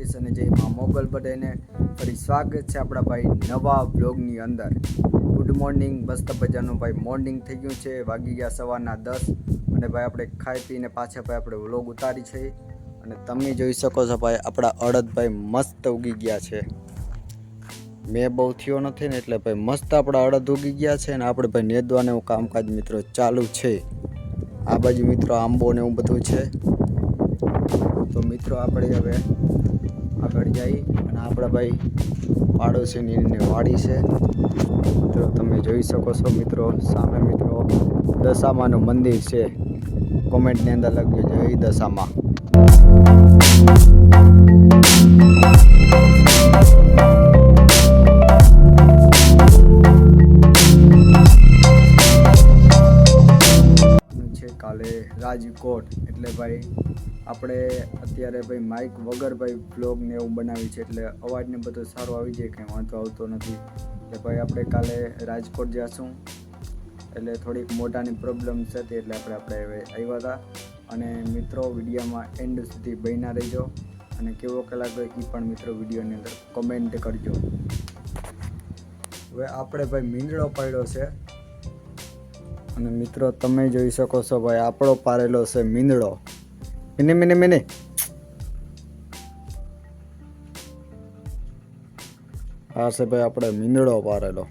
અને જય મા મોગલ બધાને ફરી સ્વાગત છે આપણા ભાઈ નવા બ્લોગની અંદર. ગુડ મોર્નિંગ, મસ્ત મજાનું ભાઈ મોર્નિંગ થઈ ગયું છે. વાગી ગયા સવારના 10 અને ભાઈ આપણે ખાઈ પીને પાછા ભાઈ આપણે વ્લોગ ઉતારી છે. અને તમે જોઈ શકો છો ભાઈ આપણા અડદ ભાઈ મસ્ત ઉગી ગયા છે. મેં બહુ થયો નથી ને એટલે ભાઈ મસ્ત આપણા અડદ ઉગી ગયા છે અને આપણે ભાઈ નેદવાને એવું કામકાજ મિત્રો ચાલુ છે. આ બાજુ મિત્રો આંબો ને એવું બધું છે. તો મિત્રો આપણે હવે આગળ જઈ અને આપણા ભાઈ પાડોશીની વાડી છે. મિત્રો તમે જોઈ શકો છો મિત્રો સામે મિત્રો દશામાનું મંદિર છે. કોમેન્ટની અંદર લખજો જય દશામાં. કાલે રાજકોટ એટલે ભાઈ આપણે અત્યારે ભાઈ માઇક વગર ભાઈ બ્લોગ ને એવું બનાવી છે એટલે અવાજ ને બધો સારો આવી જાય, કંઈ વાંધો આવતો નથી. એટલે ભાઈ આપણે કાલે રાજકોટ જઈશું એટલે થોડીક મોટાની પ્રોબ્લેમ છે એટલે આપણે હવે આવ્યા હતા. અને મિત્રો વિડીયોમાં એન્ડ સુધી બન્યા રહેજો અને કેવો કલાક એ પણ મિત્રો વિડીયોની અંદર કોમેન્ટ કરજો. હવે આપણે ભાઈ મીંદડો પાડ્યો છે અને મિત્રો તમે જોઈ શકો છો ભાઈ આપણો પારેલો છે મીંદડો. મિની આ છે ભાઈ આપણે મીંદડો પારેલો.